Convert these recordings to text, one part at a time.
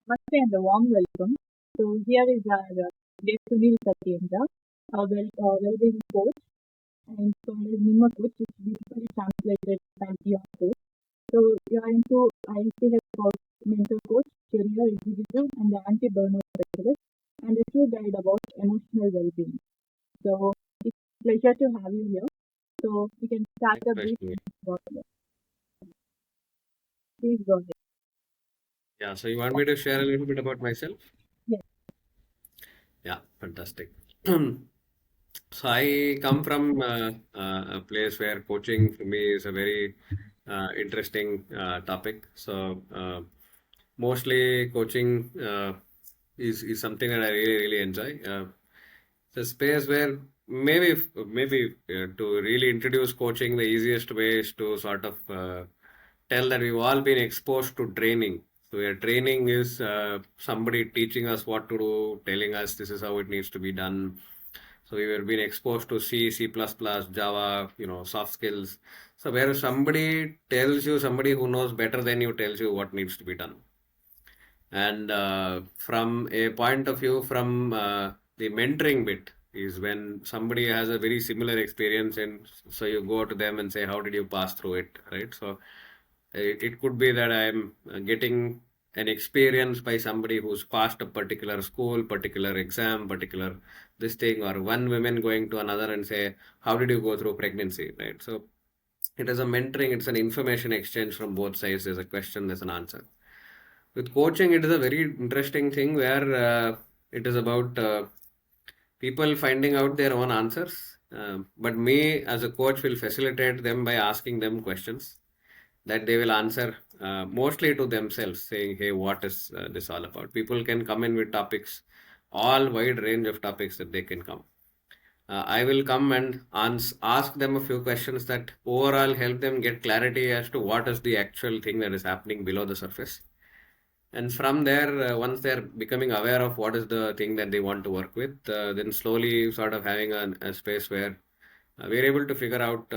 Namaste and a warm welcome. So here is our guest Sunil Sathyendra, a well-being coach, and called as Nima coach, which is basically translated pantheon coach. So you are into IST health coach, mental coach, career executive, and the anti-burnout specialist, and a true guide about emotional well-being. So it's a pleasure to have you here. So we can start Thanks, a brief. Vaishnavi. Please go ahead. Yeah, so you want me to share a little bit about myself? Yes. Yeah, fantastic. So I come from a place where coaching for me is a very interesting topic. So mostly coaching is something that I really enjoy. It's a space where maybe to really introduce coaching, the easiest way is to sort of tell that we've all been exposed to training. So your training is somebody teaching us what to do, telling us this is how it needs to be done. So we were being exposed to C, C++, Java, soft skills. So where somebody tells you, somebody who knows better than you tells you what needs to be done. And from a point of view, from the mentoring bit is when somebody has a very similar experience, and so you go to them and say, how did you pass through it, right? So it could be that I'm getting an experience by somebody who's passed a particular school, particular exam, particular this thing, or one woman going to another and say, how did you go through pregnancy, right? So it is a mentoring, it's an information exchange from both sides. There's a question, there's an answer. With coaching, it is a very interesting thing where it is about people finding out their own answers. But me as a coach will facilitate them by asking them questions that they will answer mostly to themselves, saying, hey, what is this all about? People can come in with topics, all wide range of topics that they can come. I will come and ask them a few questions that overall help them get clarity as to what is the actual thing that is happening below the surface. And from there, once they're becoming aware of what is the thing that they want to work with, then slowly sort of having a space where we're able to figure out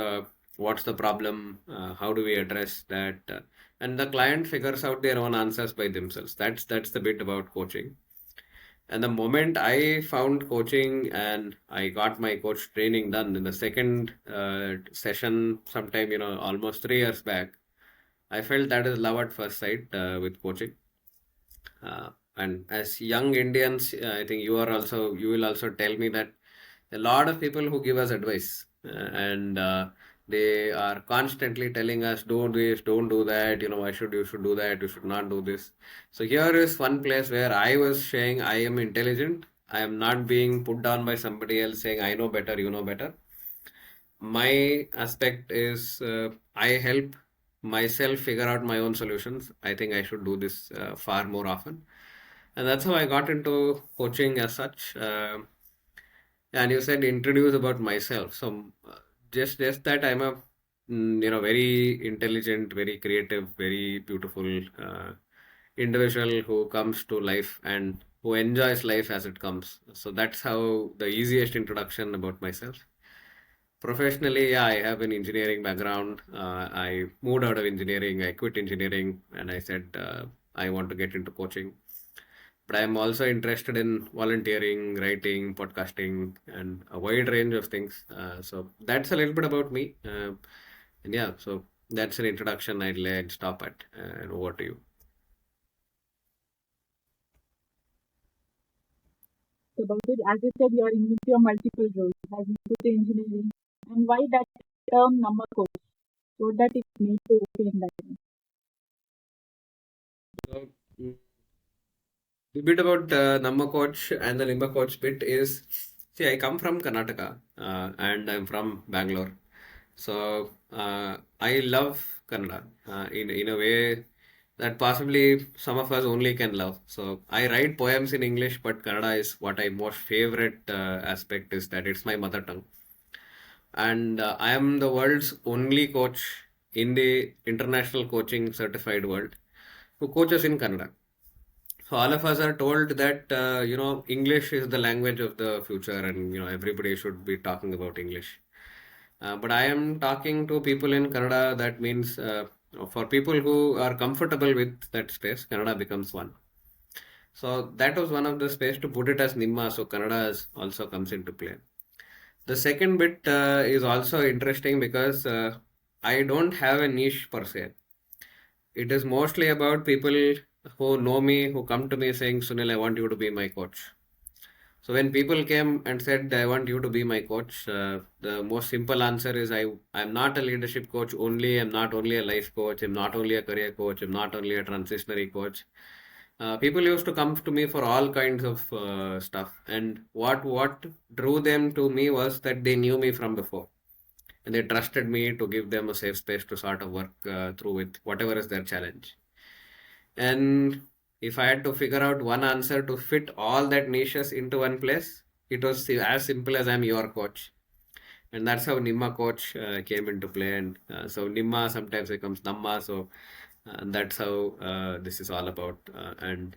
what's the problem, how do we address that, and the client figures out their own answers by themselves. That's the bit about coaching. And the moment I found coaching and I got my coach training done in the second session, sometime almost 3 years back, I felt that is love at first sight with coaching. And as young Indians, I think you will also tell me that a lot of people who give us advice and they are constantly telling us, don't do this, don't do that, you should do that, you should not do this. So here is one place where I was saying I am intelligent. I am not being put down by somebody else saying I know better, you know better. My aspect is I help myself figure out my own solutions. I think I should do this far more often, and that's how I got into coaching as such. And you said introduce about myself. So just that I'm a very intelligent, very creative, very beautiful individual who comes to life and who enjoys life as it comes. So that's how the easiest introduction about myself. Professionally, yeah, I have an engineering background. I moved out of engineering. I quit engineering, and I said I want to get into coaching. But I'm also interested in volunteering, writing, podcasting, and a wide range of things. So that's a little bit about me. And yeah, so that's an introduction. I'd stop at, and over to you. So about it, as you said, you are into your multiple roles as you put the engineering, and why that term number coach? What that it means to okay in that? So, the bit about Namma coach and the Limba coach bit is, see, I come from Karnataka and I'm from Bangalore. So I love Kannada in a way that possibly some of us only can love. So I write poems in English, but Kannada is what I most favorite aspect is that it's my mother tongue. And I am the world's only coach in the international coaching certified world who coaches in Kannada. So all of us are told that English is the language of the future, and everybody should be talking about English. But I am talking to people in Kannada. That means for people who are comfortable with that space, Kannada becomes one. So that was one of the space to put it as Nimma. So Kannada also comes into play. The second bit is also interesting because I don't have a niche per se. It is mostly about people who know me, who come to me saying, Sunil, I want you to be my coach. So when people came and said, I want you to be my coach, the most simple answer is I'm not a leadership coach only. I'm not only a life coach. I'm not only a career coach. I'm not only a transitionary coach. People used to come to me for all kinds of stuff. And what drew them to me was that they knew me from before. And they trusted me to give them a safe space to sort of work through with whatever is their challenge. And if I had to figure out one answer to fit all that niches into one place, it was as simple as I'm your coach. And that's how Nimma coach came into play. And so Nimma sometimes becomes Namma. So that's how this is all about. And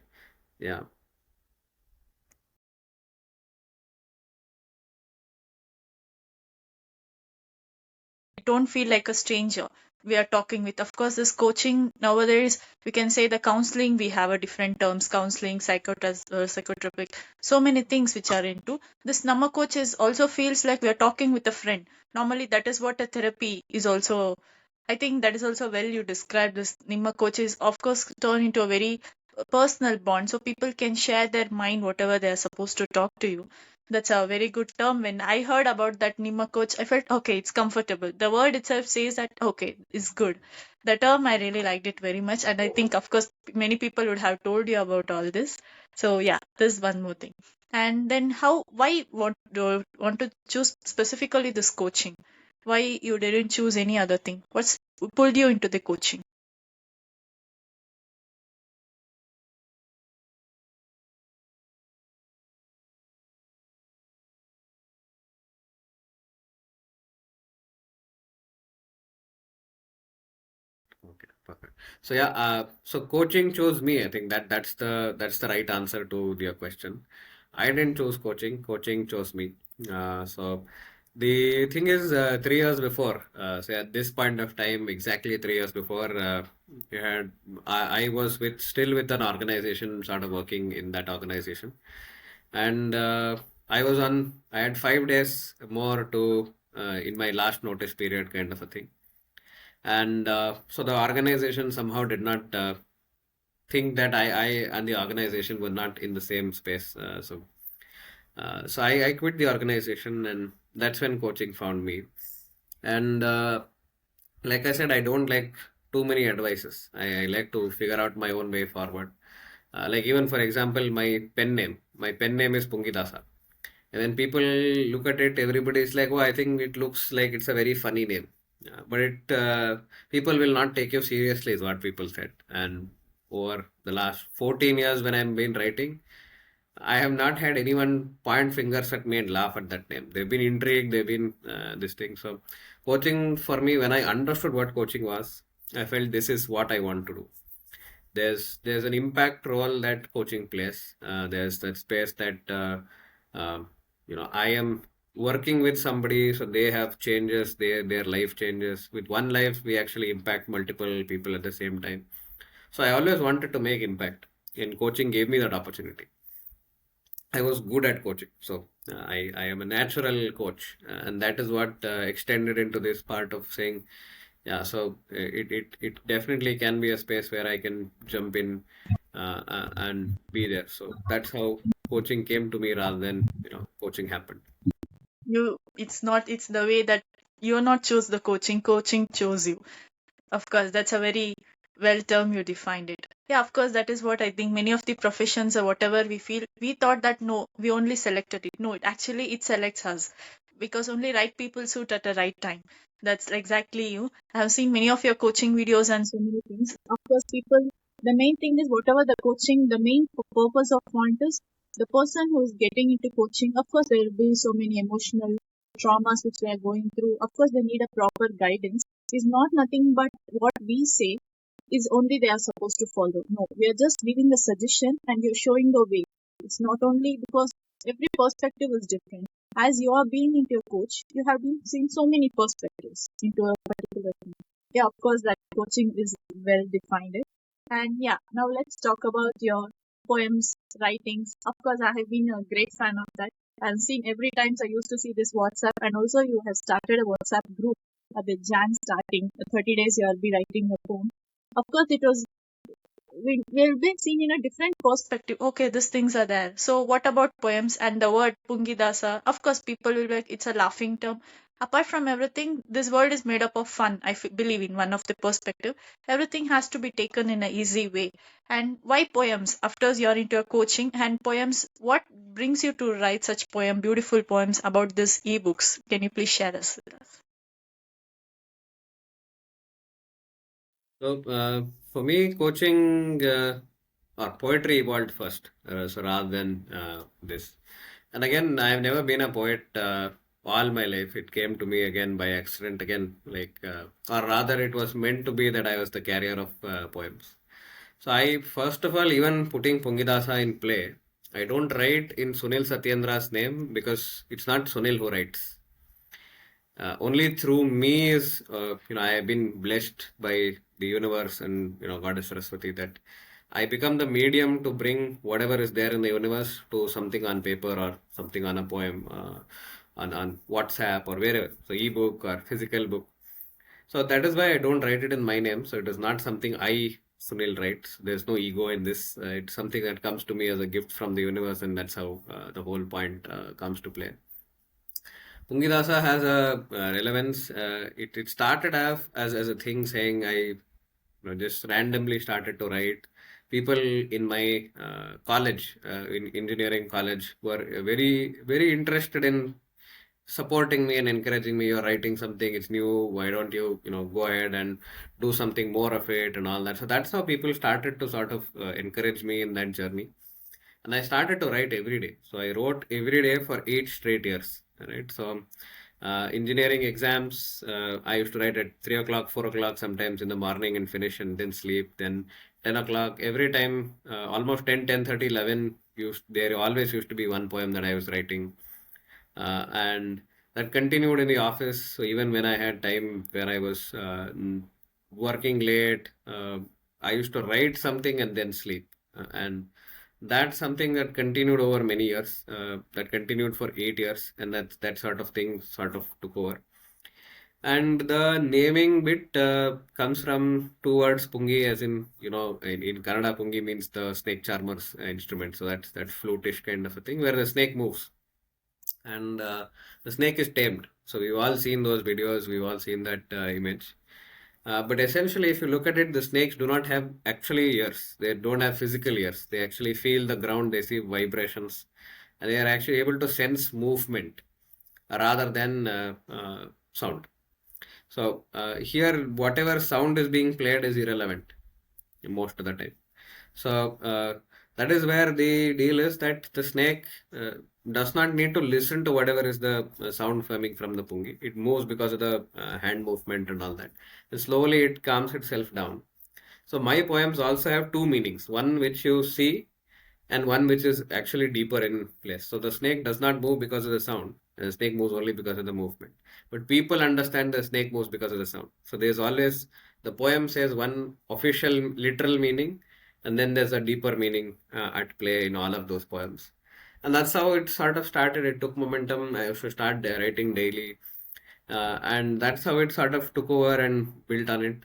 yeah. Don't feel like a stranger we are talking with. Of course, this coaching nowadays, we can say the counseling, we have a different terms, counseling, psychotropic, so many things which are into. This Nama coach is also feels like we are talking with a friend. Normally, that is what a therapy is also. I think that is also well you described this. Nima coach is of course turn into a very personal bond, so people can share their mind whatever they are supposed to talk to you. That's a very good term. When I heard about that Nima coach, I felt okay, it's comfortable. The word itself says that okay, it's good. The term I really liked it very much, and I think of course many people would have told you about all this. So yeah, this is one more thing. And then how why want to choose specifically this coaching? Why you didn't choose any other thing? What's pulled you into the coaching? Okay, perfect. So yeah, so coaching chose me. I think that's the right answer to your question. I didn't choose coaching. Coaching chose me. So the thing is, 3 years before, so at this point of time, exactly 3 years before, we had I was with still with an organization, sort of working in that organization, and I had 5 days more to in my last notice period, kind of a thing. And so the organization somehow did not think that I and the organization were not in the same space. So I quit the organization, and that's when coaching found me. And like I said, I don't like too many advices. I like to figure out my own way forward. Like even for example, my pen name is Pungidasa. And when people look at it, everybody is like, "Oh, I think it looks like it's a very funny name." But people will not take you seriously, is what people said. And over the last 14 years, when I've been writing, I have not had anyone point fingers at me and laugh at that name. They've been intrigued. They've been this thing. So, coaching for me, when I understood what coaching was, I felt this is what I want to do. There's an impact role that coaching plays. There's that space that um, I am working with somebody, so they have changes, their life changes. With one life, we actually impact multiple people at the same time. So I always wanted to make impact, and coaching gave me that opportunity. I was good at coaching, so I am a natural coach, and that is what extended into this part of saying, yeah. So it definitely can be a space where I can jump in and be there. So that's how coaching came to me rather than coaching happened. It's not, it's the way that you're not choose the coaching chose you. Of course, that's a very well term you defined it. Yeah, of course, that is what I think many of the professions or whatever we feel, we thought that no, we only selected it. No, it actually it selects us because only right people suit at the right time. That's exactly you. I have seen many of your coaching videos and so many things. Of course, people, the main thing is whatever the coaching, the main purpose of point is the person who is getting into coaching. Of course, there will be so many emotional traumas which they are going through. Of course, they need a proper guidance is not nothing but what we say is only they are supposed to follow. No, we are just giving a suggestion and you're showing the way. It's not only because every perspective is different. As you are being into a coach, you have been seeing so many perspectives into a particular thing. Yeah, of course, that coaching is well defined. And yeah, now let's talk about your poems, writings. Of course, I have been a great fan of that. And seen every time I used to see this WhatsApp, and also you have started a WhatsApp group at the Jan starting 30 days. You will be writing a poem. Of course, it was we've been seen in a different perspective. Okay, these things are there. So what about poems and the word Pungidasa? Of course, people will be like, it's a laughing term. Apart from everything, this world is made up of fun. Believe in one of the perspective. Everything has to be taken in an easy way. And why poems? After you're into a coaching and poems, what brings you to write such beautiful poems about these ebooks? Can you please share us with us? So, for me, coaching or poetry evolved first, so rather than this. And again, I have never been a poet all my life. It came to me again by accident, again, or rather, it was meant to be that I was the carrier of poems. So, I first of all, even putting Pungidasa in play, I don't write in Sunil Satyendra's name because it's not Sunil who writes. Only through me is I have been blessed by the universe and Goddess Saraswati that I become the medium to bring whatever is there in the universe to something on paper or something on a poem, on WhatsApp or wherever, so ebook or physical book. So that is why I don't write it in my name. So it is not something I Sunil writes. There's no ego in this. It's something that comes to me as a gift from the universe, and that's how the whole point comes to play. Pungidasa has a relevance. It started off as a thing saying I just randomly started to write. People in my college, in engineering college, were very interested in supporting me and encouraging me. You're writing something, it's new. Why don't you go ahead and do something more of it and all that. So that's how people started to sort of encourage me in that journey. And I started to write every day. So I wrote every day for 8 straight years. Right. So engineering exams, I used to write at 3 o'clock, 4 o'clock, sometimes in the morning and finish and then sleep. Then 10 o'clock, every time, almost 10, 10:30, 11, there always used to be one poem that I was writing. And that continued in the office. So even when I had time where I was working late, I used to write something and then sleep. And that's something that continued over many years. That continued for 8 years, and that sort of thing sort of took over. And the naming bit comes from two words, pungi, as in Kannada, pungi means the snake charmer's instrument. So that's that flutish kind of a thing where the snake moves and the snake is tamed. So we've all seen those videos, we've all seen that image. But essentially, if you look at it, the snakes do not have actually ears. They don't have physical ears. They actually feel the ground, they see vibrations, and they are actually able to sense movement rather than sound. So here, whatever sound is being played is irrelevant most of the time. So that is where the deal is that the snake does not need to listen to whatever is the sound coming from the pungi. It moves because of the hand movement and all that. And slowly it calms itself down. So my poems also have two meanings. One which you see and one which is actually deeper in place. So the snake does not move because of the sound. And the snake moves only because of the movement. But people understand the snake moves because of the sound. So there's always, the poem says one official literal meaning, and then there's a deeper meaning at play in all of those poems. And that's how it sort of started. It took momentum. I used to start writing daily. And that's how it sort of took over and built on it.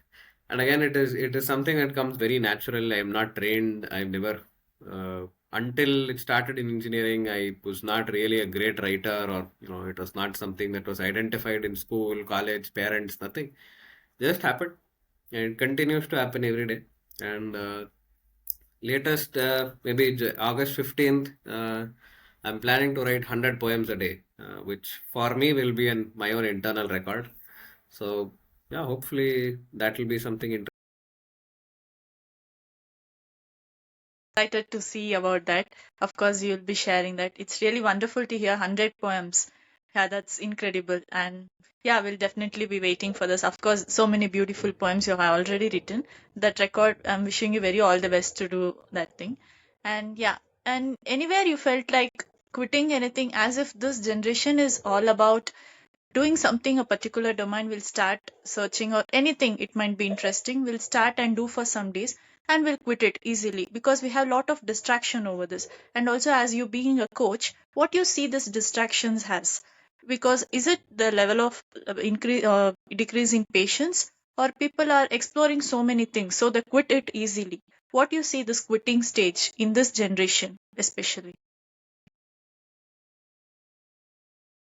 And again, it is something that comes very natural. I am not trained. I've never until it started in engineering, I was not really a great writer, or it was not something that was identified in school, college, parents, nothing. Just happened, and it continues to happen every day. And latest, maybe August 15th, I'm planning to write 100 poems a day, which for me will be my own internal record. So yeah, hopefully that will be something interesting. Excited to see about that. Of course, you'll be sharing that. It's really wonderful to hear 100 poems. Yeah, that's incredible. And yeah, we'll definitely be waiting for this. Of course, so many beautiful poems you have already written. That record, I'm wishing you very all the best to do that thing. And yeah, and anywhere you felt like quitting anything, as if this generation is all about doing something, a particular domain, will start searching, or anything it might be interesting, will start and do for some days, and we'll quit it easily because we have a lot of distraction over this. And also, as you being a coach, what you see this distractions has, because is it the level of decrease in patience, or people are exploring so many things so they quit it easily? What you see this quitting stage in this generation especially?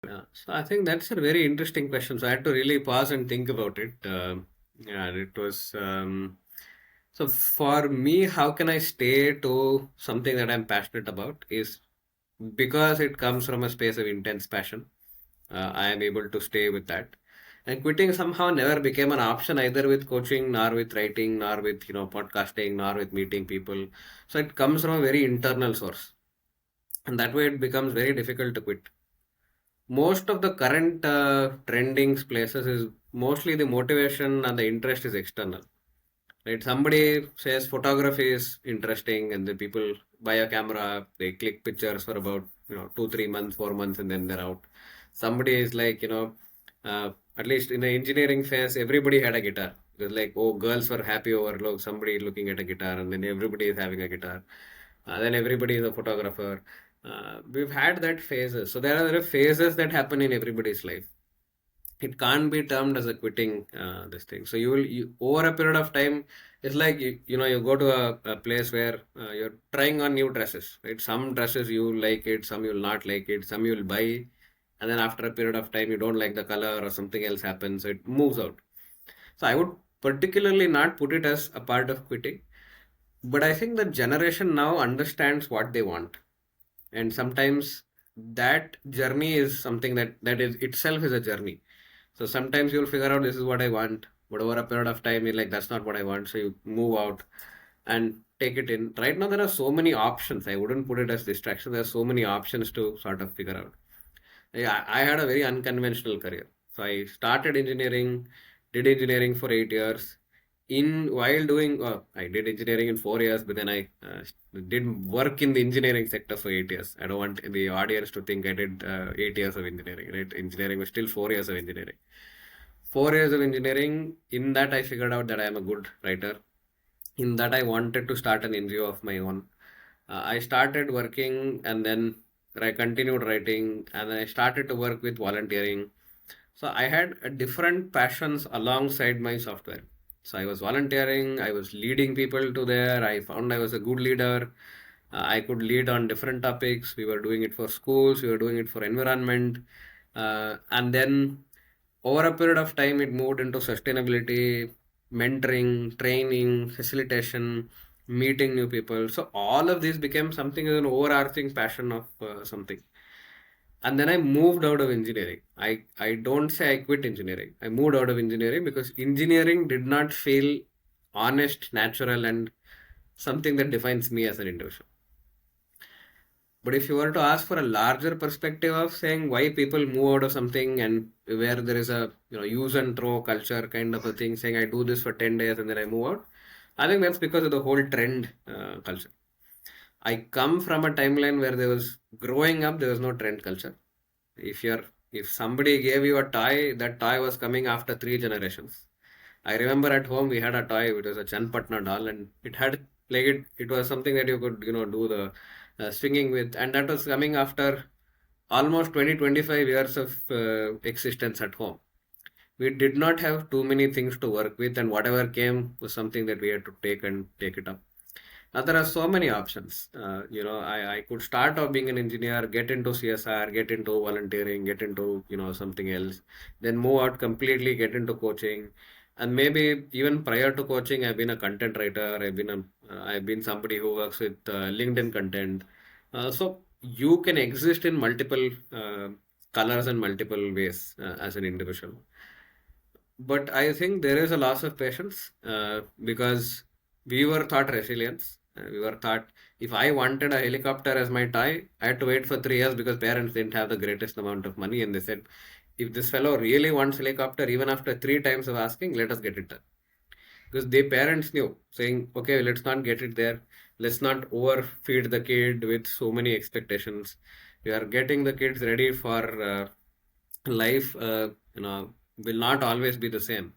Yeah, so I think that's a very interesting question. So I had to really pause and think about it. Yeah, it was so for me, how can I stay to something that I'm passionate about is because it comes from a space of intense passion. I am able to stay with that. And quitting somehow never became an option either with coaching, nor with writing, nor with podcasting, nor with meeting people. So it comes from a very internal source, and that way it becomes very difficult to quit. Most of the current trending places is mostly the motivation and the interest is external. Right? Somebody says photography is interesting, and the people buy a camera, they click pictures for about 2, 3 months, 4 months, and then they're out. Somebody is like at least in the engineering phase, everybody had a guitar. It was like, oh, girls were happy over look somebody looking at a guitar, and then everybody is having a guitar. Then everybody is a photographer. We've had that phases. So there are phases that happen in everybody's life. It can't be termed as a quitting this thing. So you over a period of time, it's like you go to a place where you're trying on new dresses, right? Some dresses you like it, some you'll not like it, some you'll buy, and then after a period of time you don't like the color or something else happens, so it moves out. So I would particularly not put it as a part of quitting, but I think the generation now understands what they want, and sometimes that journey is something that is itself is a journey. So sometimes you'll figure out this is what I want, but over a period of time you're like that's not what I want, so you move out and take it in. Right now there are so many options. I wouldn't put it as distraction. There are so many options to sort of figure out. Yeah, I had a very unconventional career. So I started engineering, did engineering for 8 years. In while doing, I did engineering in 4 years, but then I did work in the engineering sector for 8 years. I don't want the audience to think I did 8 years of engineering. Right? Engineering was still 4 years of engineering. 4 years of engineering. In that, I figured out that I am a good writer. In that, I wanted to start an NGO of my own. I started working and then I continued writing and then I started to work with volunteering. So I had different passions alongside my software. So I was volunteering, I was leading people to there. I found I was a good leader. I could lead on different topics. We were doing it for schools, we were doing it for environment. And then over a period of time, it moved into sustainability, mentoring, training, facilitation, meeting new people. So all of this became something as an overarching passion of something. And then I moved out of engineering. I don't say I quit engineering. I moved out of engineering because engineering did not feel honest, natural, and something that defines me as an individual. But if you were to ask for a larger perspective of saying why people move out of something and where there is a use and throw culture kind of a thing, saying I do this for 10 days and then I move out, I think that's because of the whole trend culture. I come from a timeline where there was growing up, there was no trend culture. If somebody gave you a toy, that toy was coming after 3 generations. I remember at home we had a toy, it was a Chanpatna doll, and it had played. It was something that you could do the swinging with, and that was coming after almost 20-25 years of existence at home. We did not have too many things to work with, and whatever came was something that we had to take and take it up. Now there are so many options. I could start off being an engineer, get into CSR, get into volunteering, get into something else, then move out completely, get into coaching, and maybe even prior to coaching, I've been a content writer. I've been somebody who works with LinkedIn content. So you can exist in multiple colors and multiple ways as an individual. But I think there is a loss of patience because we were taught resilience. We were taught if I wanted a helicopter as my toy, I had to wait for 3 years because parents didn't have the greatest amount of money. And they said, if this fellow really wants helicopter, even after 3 times of asking, let us get it done. Because the parents knew, saying, okay, let's not get it there. Let's not overfeed the kid with so many expectations. We are getting the kids ready for life. Will not always be the same,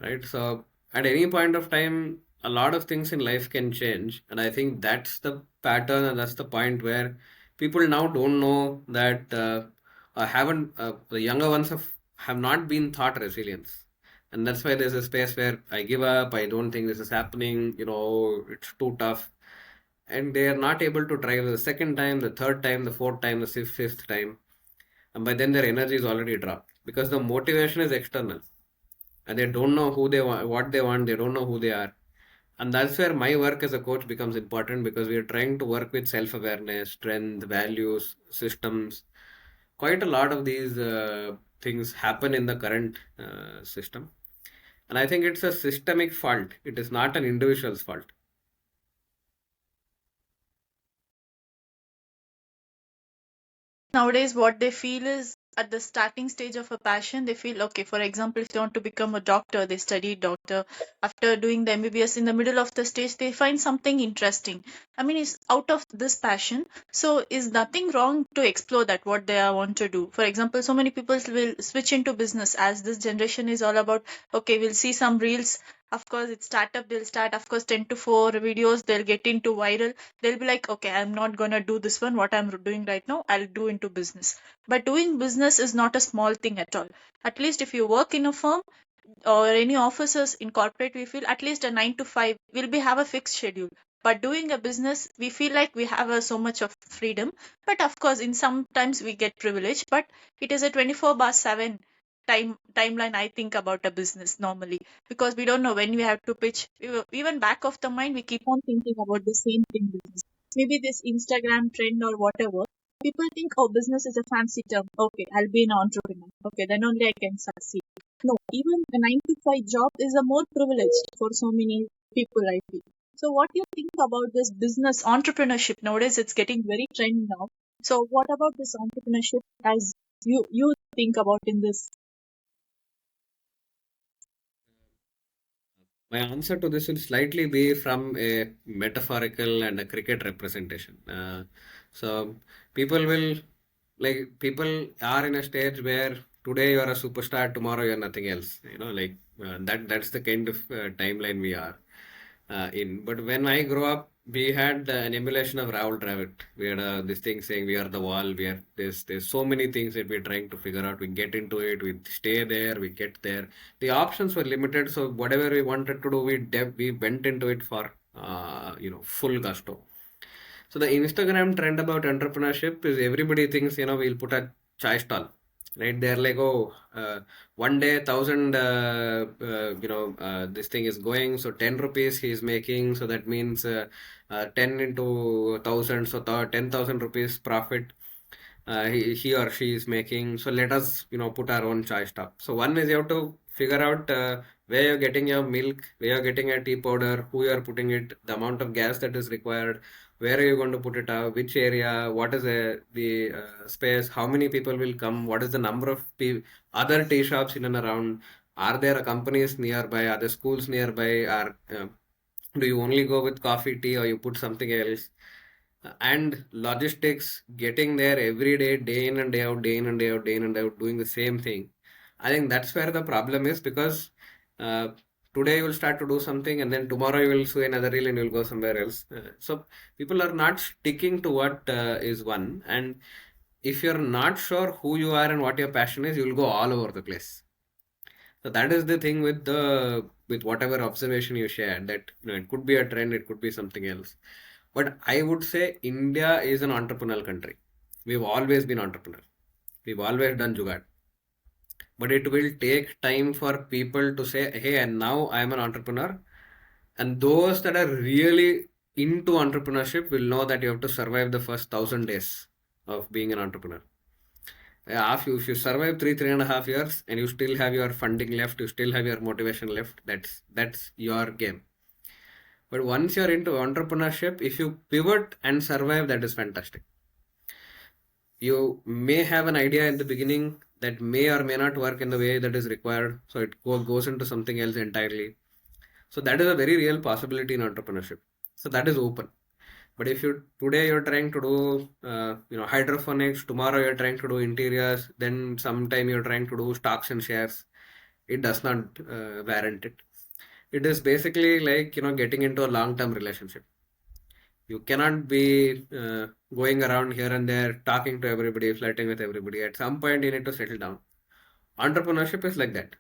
right? So at any point of time, a lot of things in life can change. And I think that's the pattern and that's the point where people now don't know that haven't the younger ones have not been taught resilience. And that's why there's a space where I give up, I don't think this is happening, it's too tough. And they are not able to try the second time, the third time, the fourth time, the fifth time. And by then their energy is already dropped because the motivation is external and they don't know who they want, what they want, they don't know who they are. And that's where my work as a coach becomes important because we are trying to work with self awareness, strength, values, systems. Quite a lot of these things happen in the current system. And I think it's a systemic fault, it is not an individual's fault. Nowadays what they feel is at the starting stage of a passion, they feel okay. For example, if they want to become a doctor, they study doctor. After doing the MBBS, in the middle of the stage they find something interesting. I mean, it's out of this passion, so is nothing wrong to explore that what they want to do. For example, so many people will switch into business, as this generation is all about, okay, we'll see some reels, of course it's startup, they'll start, of course 10 to 4 videos, they'll get into viral, they'll be like, okay, I'm not gonna do this one, what I'm doing right now, I'll do into business. But doing business is not a small thing at all. At least if you work in a firm or any officers in corporate, we feel at least a 9 to 5 will be have a fixed schedule. But doing a business, we feel like we have so much of freedom. But of course, in sometimes we get privilege. But it is a 24/7 timeline. I think about a business normally because we don't know when we have to pitch. Even back of the mind, we keep on thinking about the same thing. Business. Maybe this Instagram trend or whatever. People think, oh, business is a fancy term. Okay, I'll be an entrepreneur. Okay, then only I can succeed. No, even a 9 to 5 job is a more privileged for so many people, I feel. So, what do you think about this business entrepreneurship? Nowadays, it's getting very trend now. So, what about this entrepreneurship as you think about in this? My answer to this will slightly be from a metaphorical and a cricket representation. So people will people are in a stage where today you are a superstar, tomorrow you are nothing else. That's the kind of timeline we are in. But when I grew up, we had an emulation of Rahul Dravid. We had this thing saying we are the wall. We are there's so many things that we're trying to figure out. We get into it. We stay there. We get there. The options were limited, so whatever we wanted to do, we went into it for full gusto. So the Instagram trend about entrepreneurship is everybody thinks we'll put a chai stall, right? They're like, oh, one day 1,000 this thing is going, so 10 rupees he is making, so that means 10 into 1,000, so 10,000 rupees profit he or she is making. So let us put our own chai stop. So one is you have to figure out where you're getting your milk, where you're getting your tea powder, who you're putting it, the amount of gas that is required, where are you going to put it out, which area, what is the space, how many people will come, what is the number of other tea shops in and around, are there companies nearby, are there schools nearby, do you only go with coffee, tea, or you put something else? And logistics, getting there every day, day in and day out, day in and day out, day in and day out, doing the same thing. I think that's where the problem is because uh, today you will start to do something and then tomorrow you will see another reel and you will go somewhere else. So people are not sticking to what is one. And if you're not sure who you are and what your passion is, you will go all over the place. So that is the thing with whatever observation you shared, that it could be a trend, it could be something else. But I would say India is an entrepreneurial country. We've always been entrepreneur. We've always done jugaad. But it will take time for people to say, hey, and now I'm an entrepreneur. And those that are really into entrepreneurship will know that you have to survive the first 1,000 days of being an entrepreneur. If you survive 3.5 years, and you still have your funding left, you still have your motivation left, that's your game. But once you're into entrepreneurship, if you pivot and survive, that is fantastic. You may have an idea in the beginning that may or may not work in the way that is required, so it goes into something else entirely. So that is a very real possibility in entrepreneurship. So that is open. But if you today you're trying to do hydroponics, tomorrow you're trying to do interiors, then sometime you're trying to do stocks and shares, it does not warrant it. It is basically like, getting into a long-term relationship. You cannot be going around here and there, talking to everybody, flirting with everybody. At some point, you need to settle down. Entrepreneurship is like that.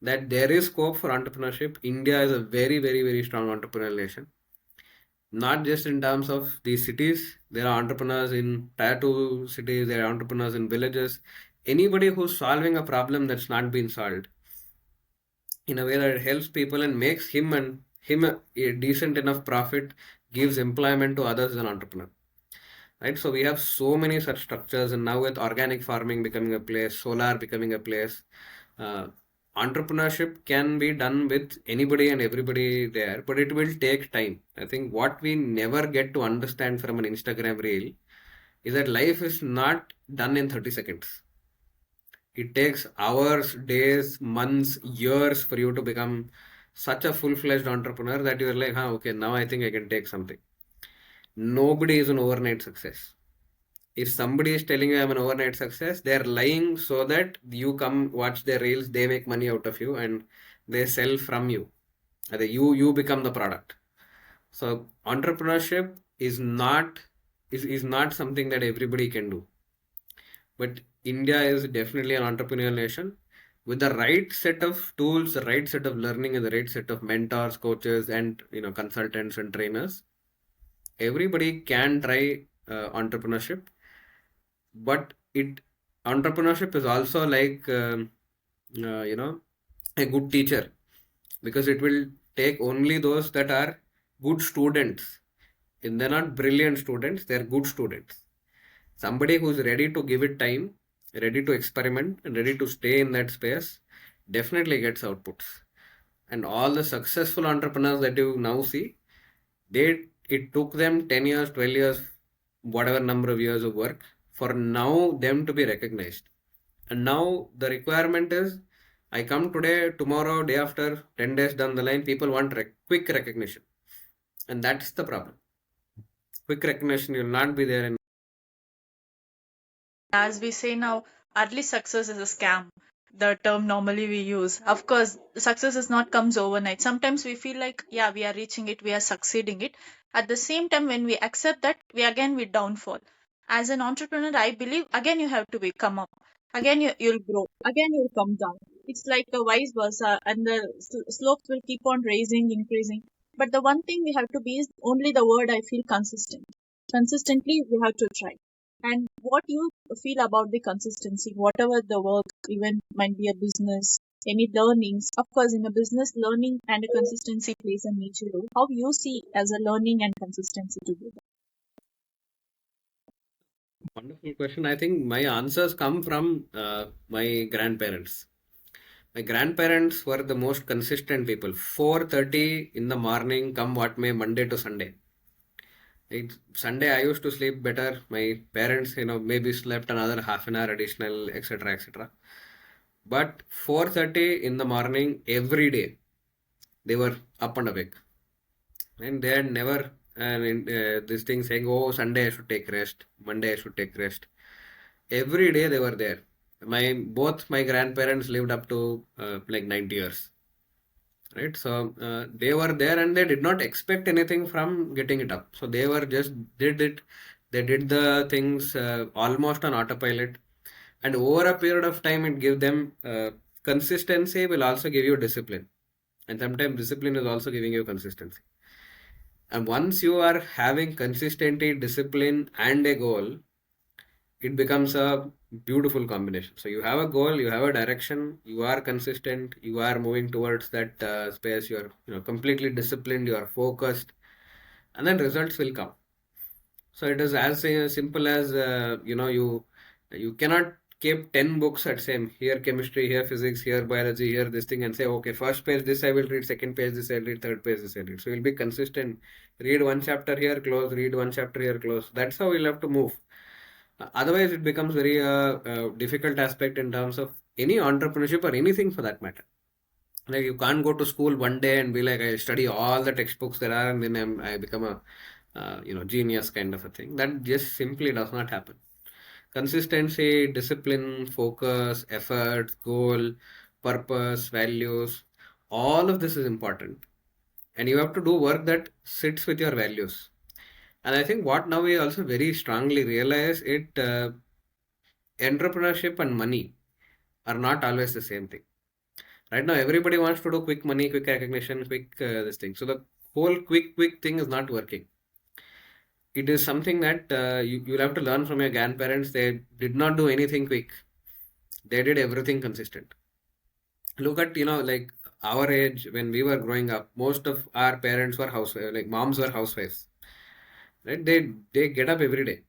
That there is scope for entrepreneurship. India is a very, very, very strong entrepreneurial nation. Not just in terms of these cities. There are entrepreneurs in tier 2 cities, there are entrepreneurs in villages. Anybody who's solving a problem that's not been solved in a way that it helps people and makes him a decent enough profit, gives employment to others as an entrepreneur. Right? So we have so many such structures, and now with organic farming becoming a place, solar becoming a place, uh, entrepreneurship can be done with anybody and everybody there, but it will take time. I think what we never get to understand from an Instagram reel is that life is not done in 30 seconds. It takes hours, days, months, years for you to become such a full-fledged entrepreneur that you're like, okay, now I think I can take something. Nobody is an overnight success. If somebody is telling you I'm an overnight success, they're lying so that you come watch their reels, they make money out of you and they sell from you. You become the product. So entrepreneurship is not something that everybody can do. But India is definitely an entrepreneurial nation. With the right set of tools, the right set of learning, and the right set of mentors, coaches, and consultants and trainers, everybody can try entrepreneurship. But entrepreneurship is also like a good teacher, because it will take only those that are good students. And they're not brilliant students, they're good students. Somebody who's ready to give it time, ready to experiment, and ready to stay in that space definitely gets outputs. And all the successful entrepreneurs that you now see, it took them 10 years, 12 years, whatever number of years of work for now them to be recognized. And now the requirement is, I come today, tomorrow, day after, 10 days down the line, people want quick recognition. And that's the problem. Quick recognition will not be there in. As we say now, early success is a scam, the term normally we use. Of course, success is not comes overnight. Sometimes we feel like, yeah, we are reaching it, we are succeeding it. At the same time, when we accept that, we downfall. As an entrepreneur, I believe again you have to be come up. Again you'll grow. Again you'll come down. It's like a vice versa, and the slopes will keep on raising, increasing. But the one thing we have to be is only the word I feel consistent. Consistently, we have to try. And what you feel about the consistency, whatever the work, even might be a business, any learnings. Of course, in a business, learning and a consistency plays a major role. How you see as a learning and consistency together? Wonderful question. I think my answers come from my grandparents. My grandparents were the most consistent people. 4:30 in the morning, come what may, Monday to Sunday. Sunday I used to sleep better. My parents, maybe slept another half an hour additional, etc., etc. But 4:30 in the morning every day, they were up and awake, and they had never this thing saying, "Oh, Sunday I should take rest, Monday I should take rest." Every day they were there. Both my grandparents lived up to like 90 years. Right, so they were there and they did not expect anything from getting it up. So they were just did it. They did the things almost on autopilot, and over a period of time, it gave them consistency. Will also give you discipline, and sometimes discipline is also giving you consistency. And once you are having consistency, discipline, and a goal, it becomes a beautiful combination. So you have a goal, you have a direction, you are consistent, you are moving towards that space, you are completely disciplined, you are focused, and then results will come. So it is as simple as you cannot keep 10 books at same, here chemistry, here physics, here biology, here this thing, and say, okay, first page this I will read, second page this I'll read, third page this I'll read. So you'll be consistent. Read one chapter here, close, read one chapter here, close. That's how we'll have to move. Otherwise, it becomes very difficult aspect in terms of any entrepreneurship or anything for that matter. Like you can't go to school one day and be like, I study all the textbooks there are, and then I become a genius kind of a thing. That just simply does not happen. Consistency, discipline, focus, effort, goal, purpose, values, All of this is important, and you have to do work that sits with your values. And I think what now we also very strongly realize it, entrepreneurship and money are not always the same thing. Right now, everybody wants to do quick money, quick recognition, quick this thing. So the whole quick thing is not working. It is something that you'll have to learn from your grandparents. They did not do anything quick. They did everything consistent. Look at, like our age when we were growing up, most of our parents were housewives, like moms were housewives, right? They get up every day.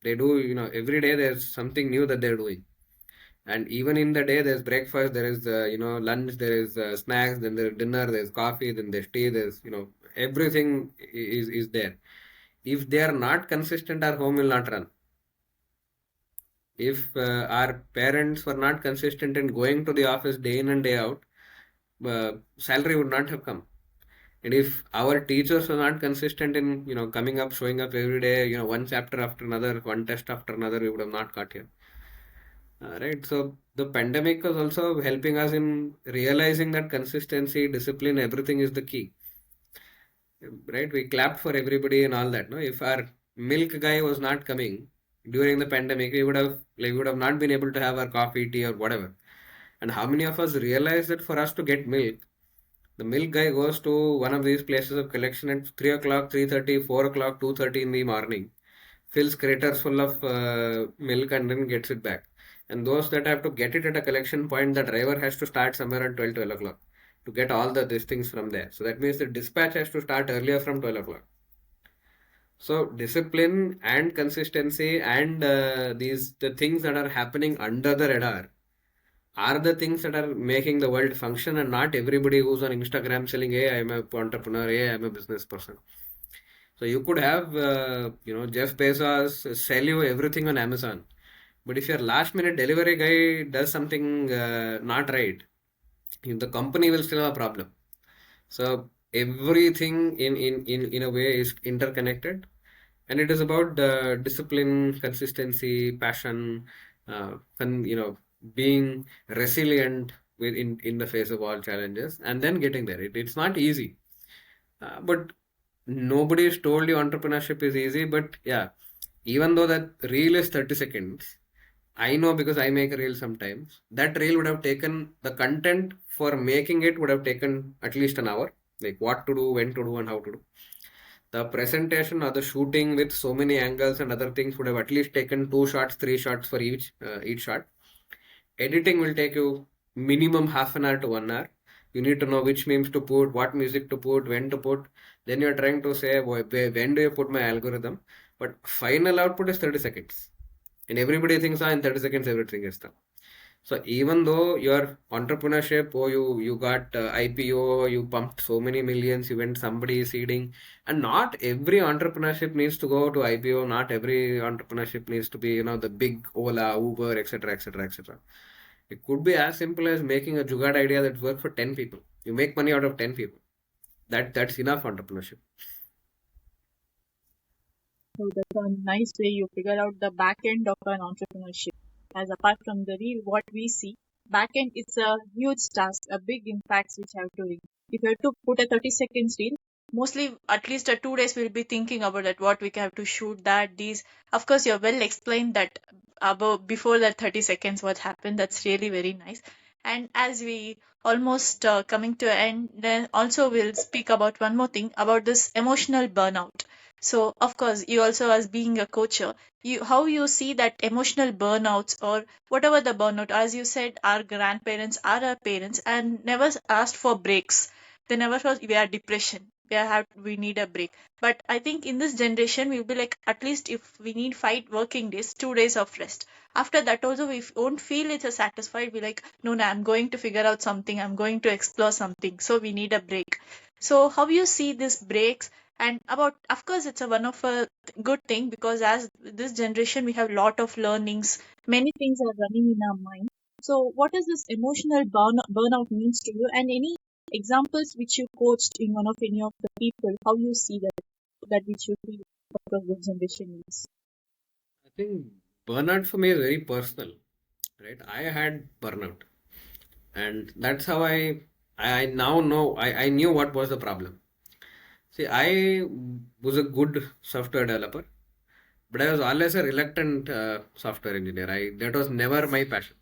They do, every day there's something new that they're doing. And even in the day, there's breakfast, there is, lunch, there is snacks, then there's dinner, there's coffee, then there's tea, there's, everything is there. If they are not consistent, our home will not run. If our parents were not consistent in going to the office day in and day out, salary would not have come. And if our teachers were not consistent in, coming up, showing up every day, one chapter after another, one test after another, we would have not got here. Right. So the pandemic was also helping us in realizing that consistency, discipline, everything is the key. Right. We clapped for everybody and all that. No, if our milk guy was not coming during the pandemic, we would have not been able to have our coffee, tea, or whatever. And how many of us realize that for us to get milk, the milk guy goes to one of these places of collection at 3 o'clock, 3:30, 4 o'clock, 2:30 in the morning, fills craters full of milk and then gets it back. And those that have to get it at a collection point, the driver has to start somewhere at 12 o'clock to get all these things from there. So that means the dispatch has to start earlier from 12 o'clock. So discipline and consistency and the things that are happening under the radar are the things that are making the world function, and not everybody who's on Instagram selling, hey, I'm a entrepreneur, hey, I'm a business person. So you could have, Jeff Bezos sell you everything on Amazon. But if your last minute delivery guy does something not right, the company will still have a problem. So everything in a way is interconnected, and it is about discipline, consistency, passion, being resilient in the face of all challenges, and then getting there. It's not easy, but nobody has told you entrepreneurship is easy. But yeah, even though that reel is 30 seconds, I know because I make a reel sometimes. That reel would have taken the content for making it would have taken at least an hour. Like what to do, when to do, and how to do. The presentation or the shooting with so many angles and other things would have at least taken 2 shots, 3 shots for each shot. Editing will take you minimum half an hour to 1 hour. You need to know which memes to put, what music to put, when to put. Then you're trying to say, when do you put my algorithm? But final output is 30 seconds. And everybody thinks, in 30 seconds, everything is done. So even though your entrepreneurship, or you got IPO, you pumped so many millions, you went somebody seeding, and not every entrepreneurship needs to go to IPO. Not every entrepreneurship needs to be, the big Ola, Uber, etc., etc., etc. It could be as simple as making a jugaad idea that works for 10 people. You make money out of 10 people. That's enough entrepreneurship. So that's a nice way you figure out the back end of an entrepreneurship. As apart from the real, what we see, back end is a huge task, a big impact which I have to read. If you have to put a 30 seconds reel, mostly at least a 2 days we'll be thinking about that, what we have to shoot that, these. Of course, you're well explained that about before that 30 seconds what happened. That's really very nice. And as we almost coming to an end, then also we'll speak about one more thing about this emotional burnout. So, of course, you also, as being a coach, how you see that emotional burnouts or whatever the burnout, as you said, our grandparents are our parents and never asked for breaks. They never thought we are depression. We need a break. But I think in this generation, we'll be like, at least if we need 5 working days, 2 days of rest. After that, also, we won't feel it's a satisfied. We're like, no, no, I'm going to figure out something. I'm going to explore something. So we need a break. So how you see these breaks? And about, of course, it's a one of a good thing because as this generation we have lot of learnings, many things are running in our mind. So what does this emotional burnout means to you, and any examples which you coached in one of any of the people, how you see that which you feel because the generation is. I think burnout for me is very personal, right? I had burnout, and that's how I I now know, I knew what was the problem. See, I was a good software developer, but I was always a reluctant software engineer. That was never my passion.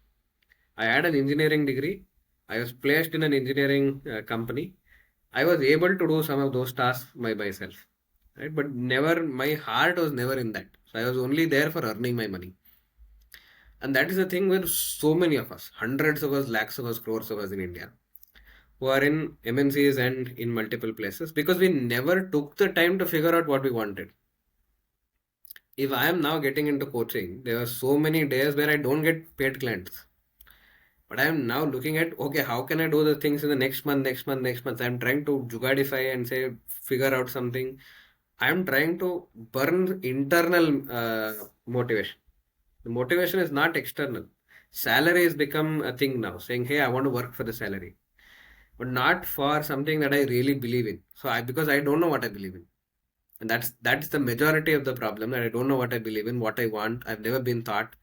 I had an engineering degree. I was placed in an engineering company. I was able to do some of those tasks by myself, right? But never, my heart was never in that. So I was only there for earning my money. And that is the thing with so many of us, hundreds of us, lakhs of us, crores of us in India, who are in MNCs and in multiple places because we never took the time to figure out what we wanted. If I am now getting into coaching, there are so many days where I don't get paid clients. But I am now looking at, okay, how can I do the things in the next month, next month, next month? I'm trying to jugadify and say, figure out something. I'm trying to burn internal motivation. The motivation is not external. Salary has become a thing now, saying, hey, I want to work for the salary, but not for something that I really believe in. Because I don't know what I believe in. And that's the majority of the problem, that I don't know what I believe in, what I want. I've never been taught.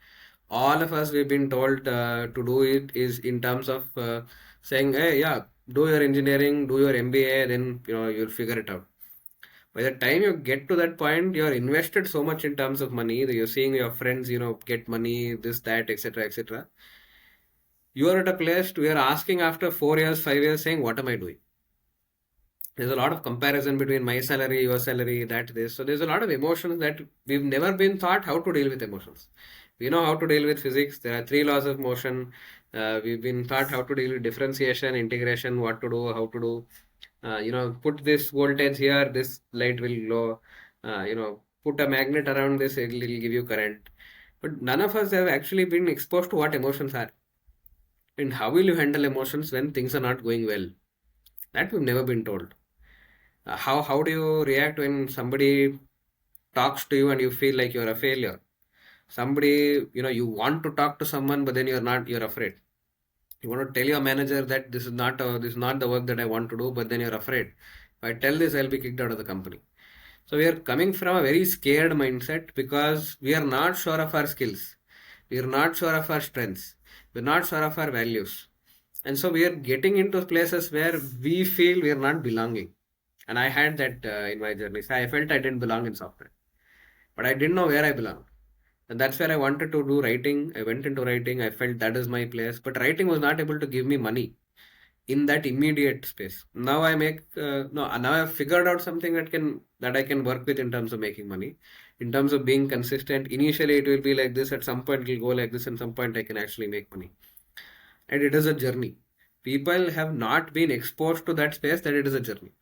All of us, we've been told to do it is in terms of saying, hey, yeah, do your engineering, do your MBA, then you'll figure it out. By the time you get to that point, you're invested so much in terms of money that you're seeing your friends, get money, this, that, etc., etc. You are at a place we are asking after 4 years, 5 years, saying, what am I doing? There's a lot of comparison between my salary, your salary, that, this. So there's a lot of emotions that we've never been taught how to deal with emotions. We know how to deal with physics. There are three laws of motion. We've been taught how to deal with differentiation, integration, what to do, how to do. Put this voltage here, this light will glow. Put a magnet around this, it will give you current. But none of us have actually been exposed to what emotions are. And how will you handle emotions when things are not going well? That we've never been told. How do you react when somebody talks to you and you feel like you're a failure? Somebody, you want to talk to someone, but then you're afraid. You want to tell your manager that this is not the work that I want to do, but then you're afraid. If I tell this, I'll be kicked out of the company. So we are coming from a very scared mindset because we are not sure of our skills. We are not sure of our strengths. We're not sure of our values. And so we are getting into places where we feel we are not belonging. And I had that in my journey. So I felt I didn't belong in software. But I didn't know where I belonged. And that's where I wanted to do writing. I went into writing. I felt that is my place. But writing was not able to give me money in that immediate space. Now I make now I've figured out something that I can work with in terms of making money. In terms of being consistent, initially it will be like this, at some point it will go like this, and some point I can actually make money. And it is a journey. People have not been exposed to that space, that it is a journey.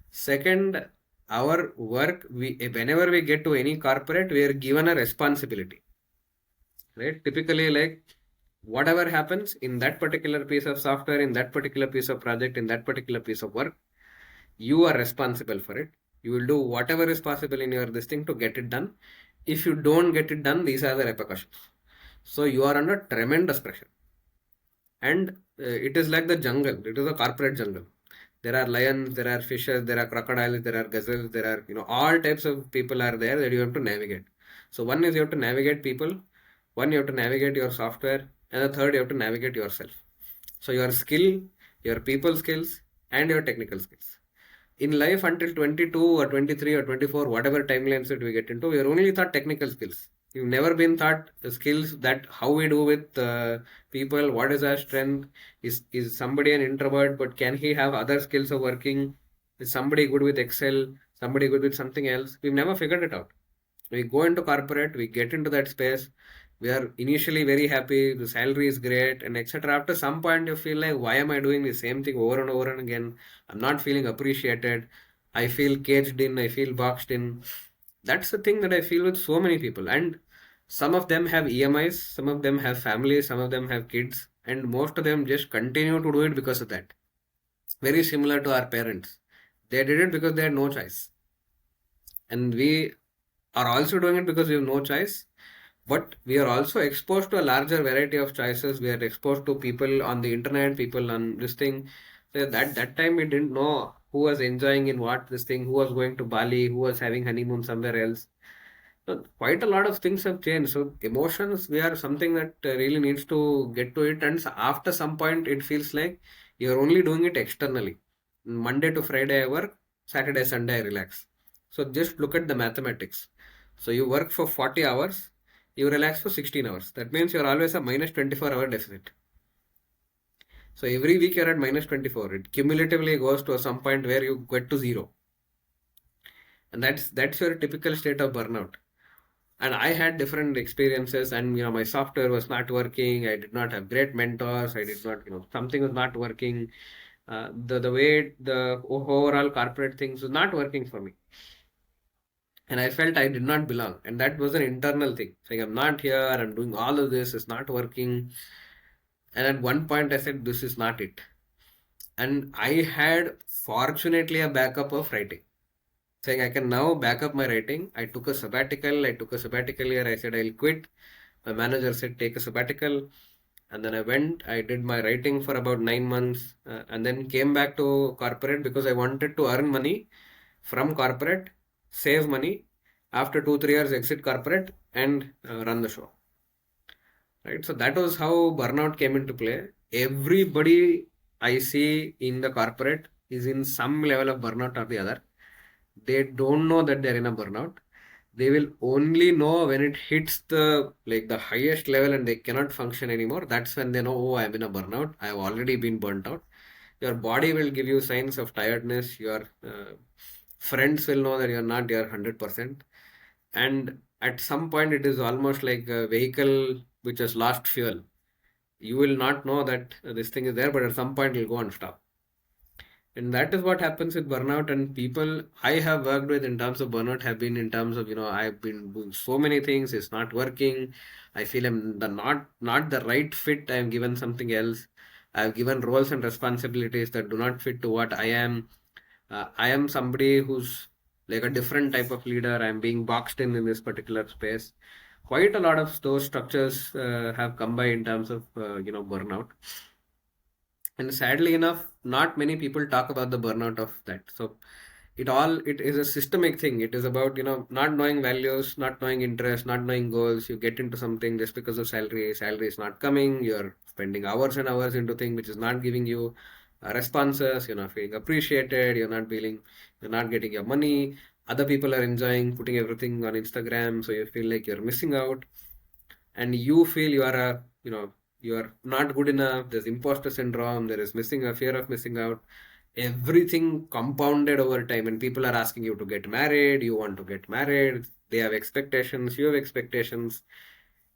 Second, our work, whenever we get to any corporate, we are given a responsibility. Right? Typically, like whatever happens in that particular piece of software, in that particular piece of project, in that particular piece of work, you are responsible for it. You will do whatever is possible in your this thing to get it done. If you don't get it done, these are the repercussions. So you are under tremendous pressure. And it is like the jungle. It is a corporate jungle. There are lions, there are fishes, there are crocodiles, there are gazelles, there are, all types of people are there that you have to navigate. So one is you have to navigate people, one you have to navigate your software, and the third you have to navigate yourself. So your skill, your people skills, and your technical skills. In life until 22 or 23 or 24, whatever timelines that we get into, we are only taught technical skills. You've never been taught the skills that how we do with people, what is our strength, is somebody an introvert, but can he have other skills of working? Is somebody good with Excel, somebody good with something else? We've never figured it out. We go into corporate, we get into that space, we are initially very happy, the salary is great, and etc. After some point, you feel like, why am I doing the same thing over and over and again? I'm not feeling appreciated. I feel caged in, I feel boxed in. That's the thing that I feel with so many people. And some of them have EMIs, some of them have families, some of them have kids, and most of them just continue to do it because of that. Very similar to our parents. They did it because they had no choice. And we are also doing it because we have no choice. But we are also exposed to a larger variety of choices. We are exposed to people on the internet, people on this thing. So that time we didn't know who was enjoying in what this thing, who was going to Bali, who was having honeymoon somewhere else. So quite a lot of things have changed. So emotions, we are something that really needs to get to it. And after some point, it feels like You're only doing it externally. Monday to Friday I work, Saturday, Sunday I relax. So just look at the mathematics. So you work for 40 hours, you relax for 16 hours. That means you're always a minus 24-hour deficit. So every week you're at minus 24. It cumulatively goes to some point where you get to zero. And that's your typical state of burnout. And I had different experiences, and my software was not working. I did not have great mentors. I did not, something was not working. The way the overall corporate things was not working for me. And I felt I did not belong. And that was an internal thing. Saying, I'm not here, I'm doing all of this, it's not working. And at one point I said, this is not it. And I had fortunately a backup of writing. Saying I can now back up my writing. I took a sabbatical. I took a sabbatical year. I said I'll quit. My manager said take a sabbatical. And then I went, I did my writing for about 9 months, and then came back to corporate because I wanted to earn money from corporate, save money. After 2, 3 years, exit corporate and run the show. Right. So that was how burnout came into play. Everybody I see in the corporate is in some level of burnout or the other. They don't know that they're in a burnout. They will only know when it hits the highest level and they cannot function anymore. That's when they know, oh, I'm in a burnout. I've already been burnt out. Your body will give you signs of tiredness. Your friends will know that you're not your 100%. And at some point, it is almost like a vehicle which has lost fuel. You will not know that this thing is there, but at some point, it'll go and stop. And that is what happens with burnout. And people I have worked with in terms of burnout have been in terms of, I've been doing so many things, it's not working. I feel I'm not the right fit. I'm given something else. I've given roles and responsibilities that do not fit to what I am. I am somebody who's like a different type of leader. I'm being boxed in this particular space. Quite a lot of those structures have come by in terms of, burnout. And sadly enough, not many people talk about the burnout of that. So it is a systemic thing. It is about, not knowing values, not knowing interests, not knowing goals. You get into something just because of salary. Salary is not coming. You're spending hours and hours into thing which is not giving you responses. You're not feeling appreciated. You're not getting your money. Other people are enjoying putting everything on Instagram, so you feel like you're missing out, and you feel you are not good enough. There's imposter syndrome. There is missing a fear of missing out. Everything compounded over time, and people are asking you to get married. You want to get married. They have expectations. You have expectations.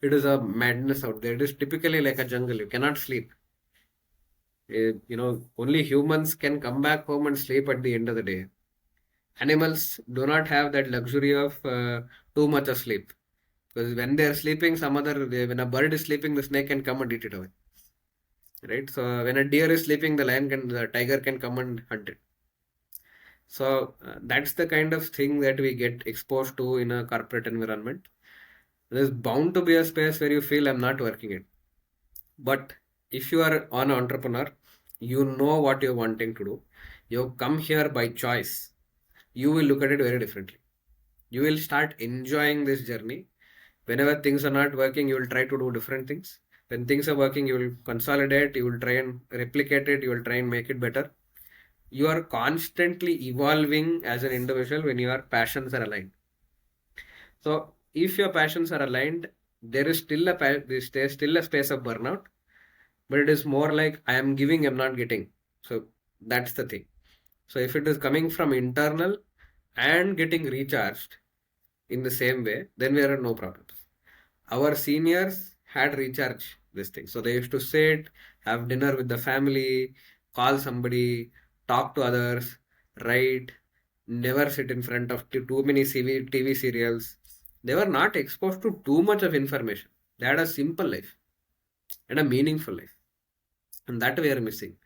It is a madness out there. It is typically like a jungle. You cannot sleep. Only humans can come back home and sleep at the end of the day. Animals do not have that luxury of too much of sleep. Because when they're sleeping, when a bird is sleeping, the snake can come and eat it away. Right? So when a deer is sleeping, the tiger can come and hunt it. So that's the kind of thing that we get exposed to in a corporate environment. There's bound to be a space where you feel I'm not working it. But if you are an entrepreneur, you know what you're wanting to do. You come here by choice. You will look at it very differently. You will start enjoying this journey. Whenever things are not working, you will try to do different things. When things are working, you will consolidate, you will try and replicate it, you will try and make it better. You are constantly evolving as an individual when your passions are aligned. So if your passions are aligned, there's still a space of burnout, but it is more like I am giving, I'm not getting. So that's the thing. So if it is coming from internal and getting recharged in the same way, then we are at no problems. Our seniors had recharge this thing. So they used to sit, have dinner with the family, call somebody, talk to others, write, never sit in front of too many TV serials. They were not exposed to too much of information. They had a simple life and a meaningful life. And that we are missing.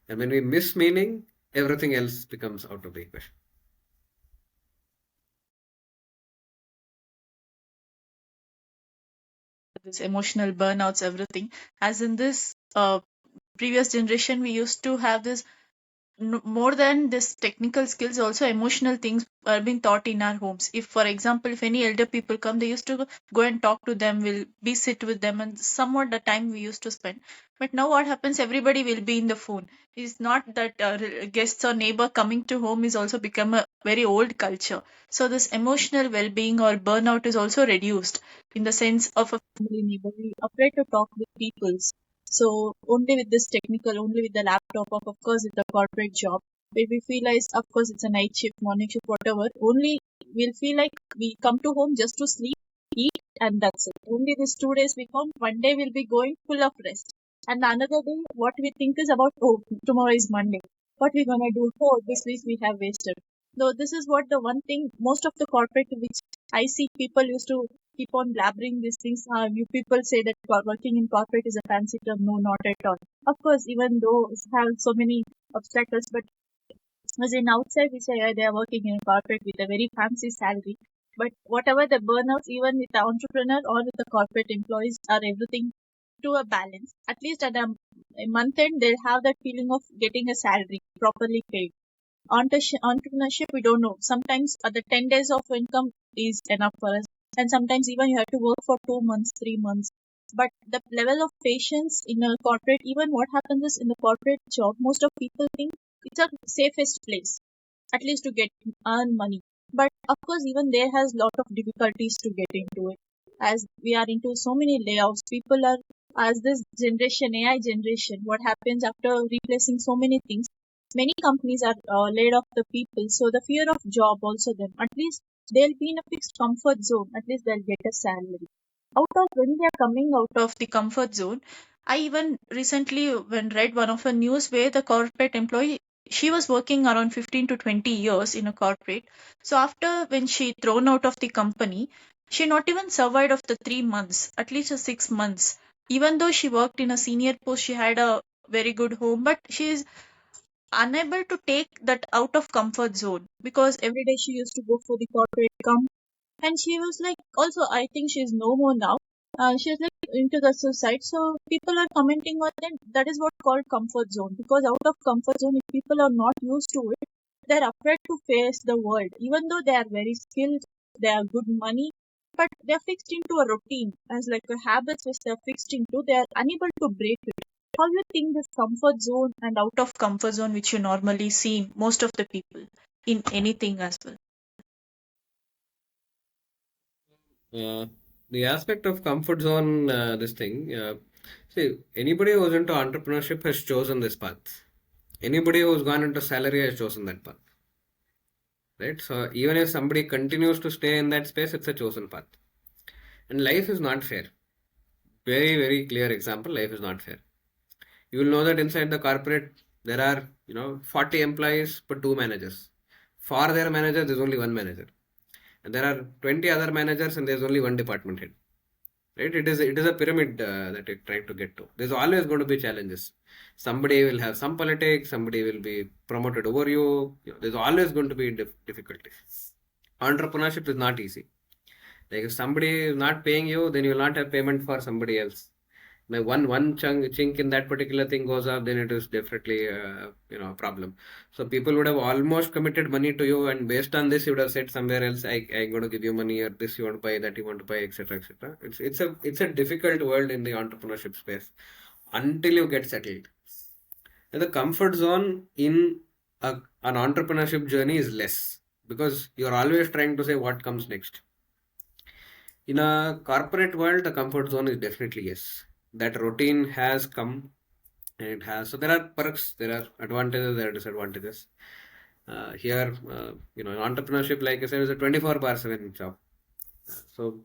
And when we miss meaning, everything else becomes out of the equation. This emotional burnouts, everything. As in this previous generation, we used to have this more than this technical skills, also emotional things are being taught in our homes. If, for example, if any elder people come, they used to go and talk to them, will be sit with them, and somewhat the time we used to spend. But now what happens? Everybody will be in the phone. It's not that guests or neighbor coming to home is also become a very old culture. So this emotional well-being or burnout is also reduced in the sense of a family neighbor. We afraid to talk with people. So only with this technical, only with the laptop, of course, with the corporate job, where we feel like, of course, it's a night shift, morning shift, whatever. Only we'll feel like we come to home just to sleep, eat, and that's it. Only these 2 days we come. One day we'll be going full of rest, and another day, what we think is about, oh, tomorrow is Monday. What we gonna do? Oh, this week we have wasted. So this is what the one thing most of the corporate which I see people used to keep on blabbering these things. You people say that working in corporate is a fancy term. No, not at all. Of course, even though it have so many obstacles, but as in outside we say, yeah, they are working in a corporate with a very fancy salary. But whatever the burnouts, even with the entrepreneur or with the corporate employees, are everything to a balance. At least at a month end, they'll have that feeling of getting a salary properly paid. Entrepreneurship, we don't know. Sometimes the 10 days of income is enough for us. And sometimes even you have to work for 2 months, 3 months. But the level of patience in a corporate, even what happens is in the corporate job, most of people think it's a safest place, at least to get earn money. But of course, even there has lot of difficulties to get into it. As we are into so many layoffs, people are, as this generation, AI generation, what happens after replacing so many things, many companies are laid off the people. So the fear of job also them. At least they'll be in a fixed comfort zone. At least they'll get a salary. Out of when they are coming out of the comfort zone, I even recently when read one of a news where the corporate employee, she was working around 15 to 20 years in a corporate. So after when she thrown out of the company, she not even survived of the 3 months, at least a 6 months. Even though she worked in a senior post, she had a very good home, but she is unable to take that out of comfort zone because every day she used to go for the corporate come, and she was like, also I think she's no more now. She's like into the suicide. So people are commenting on that. That is what called comfort zone, because out of comfort zone, if people are not used to it, they're afraid to face the world. Even though they are very skilled, they are good money, but they're fixed into a routine as like a habits which they're fixed into. They are unable to break it. How do you think this comfort zone and out of comfort zone, which you normally see in most of the people in anything as well? Uh, the aspect of comfort zone, this thing, see, anybody who's into entrepreneurship has chosen this path. Anybody who's gone into salary has chosen that path, right? So even if somebody continues to stay in that space, it's a chosen path. And life is not fair. Very, very clear example, life is not fair. You will know that inside the corporate, there are, 40 employees but two managers. For their manager, there's only one manager. And there are 20 other managers and there's only one department head. Right? It is a pyramid that you're trying to get to. There's always going to be challenges. Somebody will have some politics, somebody will be promoted over you. There's always going to be difficulties. Entrepreneurship is not easy. Like if somebody is not paying you, then you will not have payment for somebody else. Like one chink in that particular thing goes up, then it is definitely a problem. So people would have almost committed money to you, and based on this, you would have said somewhere else, I'm going to give you money, or this you want to buy, that you want to buy, etc., etc. It's a difficult world in the entrepreneurship space until you get settled. And the comfort zone in an entrepreneurship journey is less because you're always trying to say what comes next. In a corporate world, the comfort zone is definitely yes. That routine has come and it has. So there are perks, there are advantages, there are disadvantages. Here, entrepreneurship, like I said, is a 24/7 job. So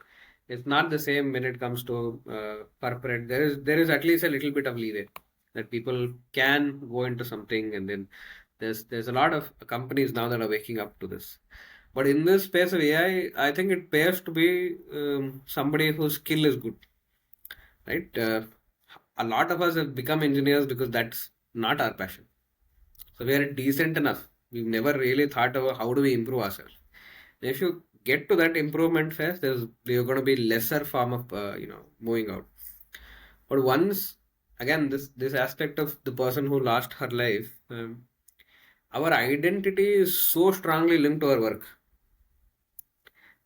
it's not the same when it comes to corporate. There is at least a little bit of leeway that people can go into something, and then there's a lot of companies now that are waking up to this. But in this space of AI, I think it pays to be somebody whose skill is good, right? A lot of us have become engineers because that's not our passion. So we are decent enough. We've never really thought about how do we improve ourselves. If you get to that improvement phase, there's going to be lesser form of moving out. But once again, this aspect of the person who lost her life, our identity is so strongly linked to our work.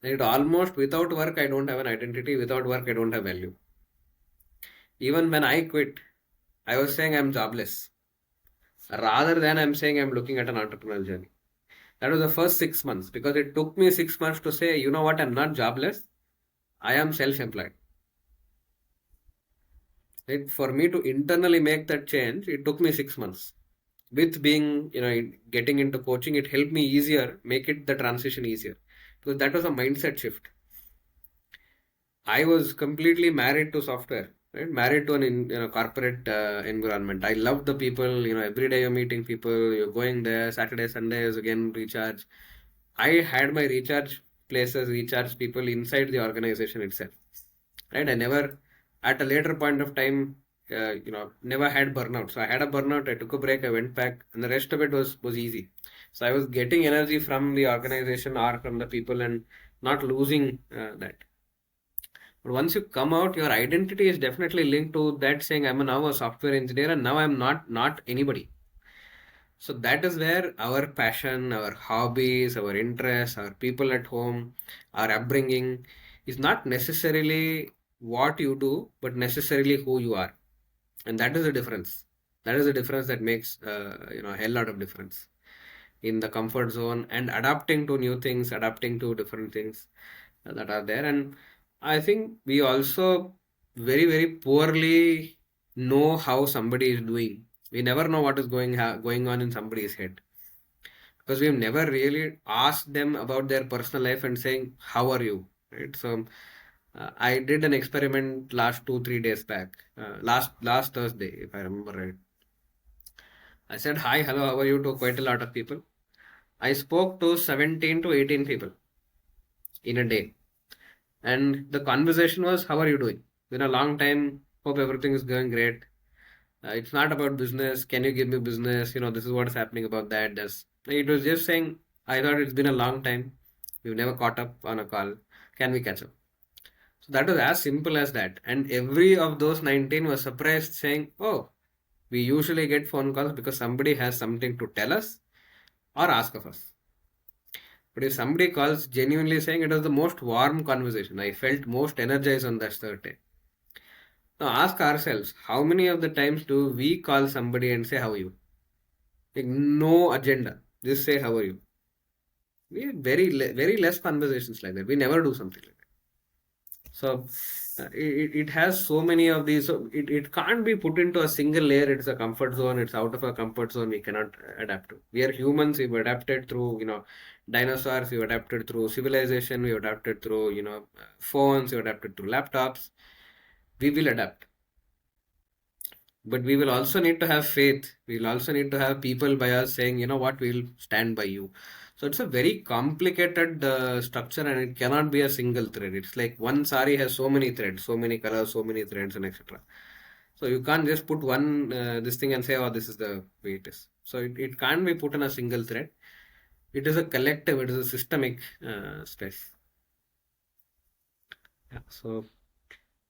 It almost without work, I don't have an identity. Without work, I don't have value. Even when I quit, I was saying I'm jobless rather than I'm saying I'm looking at an entrepreneurial journey. That was the first 6 months because it took me 6 months to say, you know what, I'm not jobless, I am self employed. Right? For me to internally make that change, it took me 6 months. With being, getting into coaching, it helped me easier, make it the transition easier. Because that was a mindset shift. I was completely married to software, right? Married to an corporate environment. I love the people. Every day you're meeting people. You're going there. Saturday, Sundays again recharge. I had my recharge places, recharge people inside the organization itself. Right? I never, at a later point of time, never had burnout. So I had a burnout. I took a break. I went back, and the rest of it was easy. So I was getting energy from the organization or from the people, and not losing that. But once you come out, your identity is definitely linked to that saying, I'm now a software engineer and now I'm not anybody. So that is where our passion, our hobbies, our interests, our people at home, our upbringing is not necessarily what you do, but necessarily who you are. And that is the difference. That is the difference that makes a hell lot of difference in the comfort zone and adapting to new things, adapting to different things that are there. And I think we also very, very poorly know how somebody is doing. We never know what is going on in somebody's head because we've never really asked them about their personal life and saying, "How are you?" Right? So I did an experiment last 2 3 days back, last Thursday, if I remember right. I said, "Hi, hello, how are you?" to quite a lot of people. I spoke to 17 to 18 people in a day. And the conversation was, how are you doing? Been a long time. Hope everything is going great. It's not about business. Can you give me business? This is what's happening about that. It was just saying, I thought it's been a long time. We've never caught up on a call. Can we catch up? So that was as simple as that. And every of those 19 was surprised saying, oh, we usually get phone calls because somebody has something to tell us or ask of us. But if somebody calls genuinely saying it was the most warm conversation, I felt most energized on that third day. Now ask ourselves, how many of the times do we call somebody and say, how are you? Like no agenda. Just say, how are you? We have very less conversations like that. We never do something like that. So it has so many of these. So it can't be put into a single layer. It's a comfort zone. It's out of a comfort zone. We cannot adapt to. We are humans. We've adapted through, dinosaurs. We've adapted through civilization. We've adapted through, phones. We've adapted through laptops. We will adapt. But we will also need to have faith. We'll also need to have people by us saying, you know what, we'll stand by you. So it's a very complicated structure and it cannot be a single thread. It's like one sari has so many threads, so many colors, so many threads, and etc. So you can't just put one this thing and say, oh, this is the way it is. So it can't be put in a single thread. It is a collective, it is a systemic space. Yeah, so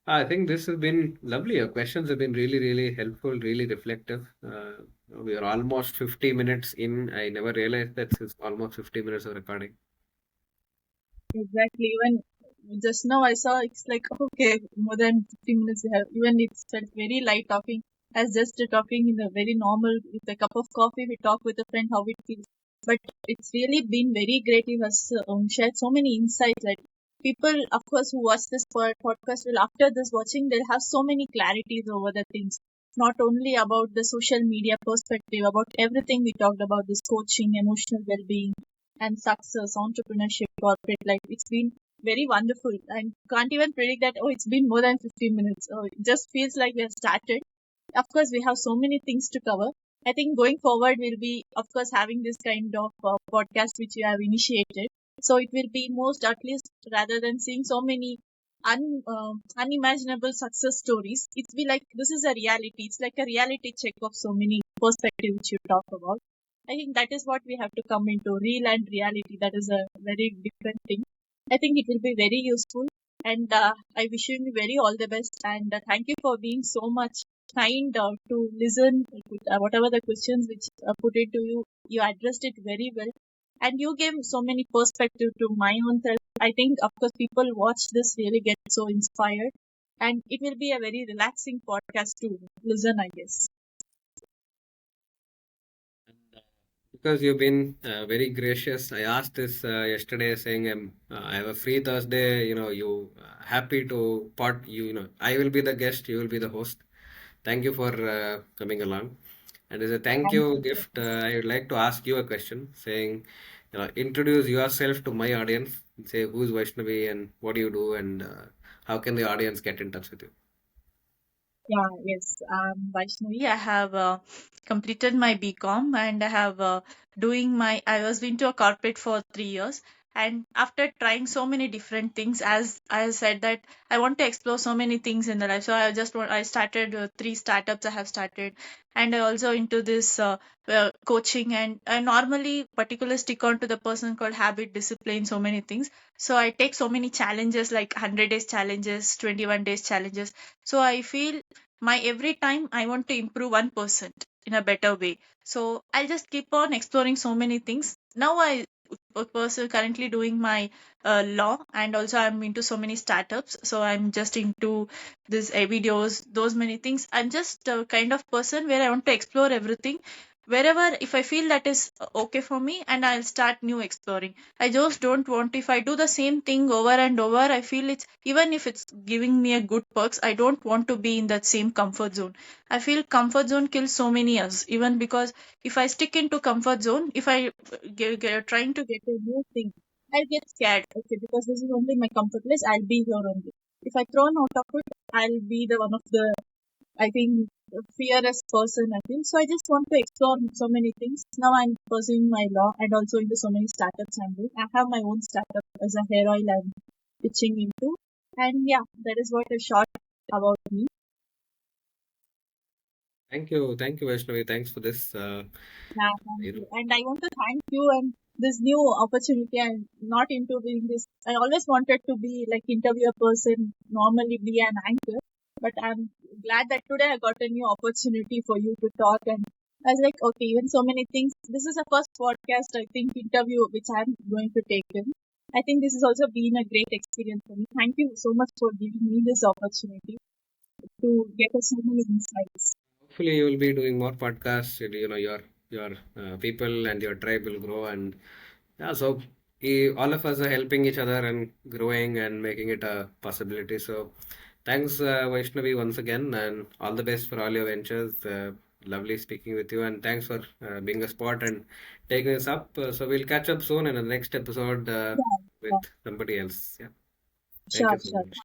I think this has been lovely. Your questions have been really, really helpful, really reflective. We are almost 50 minutes in. I never realized that it's almost 50 minutes of recording. Exactly. Even just now I saw it's like, okay, more than 15 minutes we have. Even it felt very light talking, as just talking in a very normal, with a cup of coffee, we talk with a friend how it feels. But it's really been very great. You have shared so many insights. Like people, of course, who watch this podcast will, after this watching, they'll have so many clarities over the things. Not only about the social media perspective, about everything we talked about, this coaching, emotional well-being, and success, entrepreneurship, corporate life. It's been very wonderful. And can't even predict that, oh, it's been more than 15 minutes. Oh, it just feels like we have started. Of course, we have so many things to cover. I think going forward, we'll be, of course, having this kind of podcast which you have initiated. So it will be most, at least, rather than seeing so many unimaginable success stories, it's be like this is a reality. It's like a reality check of so many perspectives which you talk about. I think that is what we have to come into, real and reality. That is a very different thing. I think it will be very useful. And I wish you very all the best. And thank you for being so much kind to listen whatever the questions which put it to you. You addressed it very well. And you gave so many perspective to my own self. I think, of course, people watch this really get so inspired. and it will be a very relaxing podcast to listen, I guess. Because you've been very gracious. I asked this yesterday, saying I have a free Thursday. You happy to part. I will be the guest. You will be the host. Thank you for coming along. And as a thank Thank you you. gift, I would like to ask you a question, saying, introduce yourself to my audience. Say who's Vaishnavi and what do you do, and how can the audience get in touch with you? Yeah, yes. Vaishnavi. I have completed my BCom and I have I was into a corporate for 3 years. And after trying so many different things, as I said that I want to explore so many things in the life. So I started 3 startups I have started, and I also into this coaching. And I normally particularly stick on to the person called habit, discipline, so many things. So I take so many challenges like 100 days challenges, 21 days challenges. So I feel my every time I want to improve 1% in a better way. So I'll just keep on exploring so many things. Now I a person currently doing my law, and also I'm into so many startups. So I'm just into this videos, those many things. I'm just a kind of person where I want to explore everything. Wherever if I feel that is okay for me, and I'll start new exploring. I just don't want, if I do the same thing over and over, I feel it's, even if it's giving me a good perks, I don't want to be in that same comfort zone. I feel comfort zone kills so many years, even because if I stick into comfort zone, if I trying to get a new thing, I'll get scared. Okay, because this is only my comfort place, I'll be here only. If I thrown out of it, I'll be the one of the, I think, fearless person, I think. So I just want to explore so many things. Now I'm pursuing my law and also into so many startups I'm doing. I have my own startup as a hair oil I'm pitching into. And yeah, that is what a short about me. Thank you, Vaishnavi. Thanks for this. Yeah, thank You know, you. And I want to thank you and this new opportunity. I'm not into doing this. I always wanted to be like interview a person, normally be an anchor. But I'm glad that today I got a new opportunity for you to talk. And I was like, okay, even so many things. This is the first podcast, I think, interview which I'm going to take in. I think this has also been a great experience for me. Thank you so much for giving me this opportunity to get us so many insights. hopefully you will be doing more podcasts. Your people and your tribe will grow, and yeah, so all of us are helping each other and growing and making it a possibility. So thanks, Vaishnavi, once again, and all the best for all your ventures. Lovely speaking with you, and thanks for being a sport and taking us up. So we'll catch up soon in the next episode Yeah, with yeah. somebody else. Yeah, thank Sure, you so sure. much.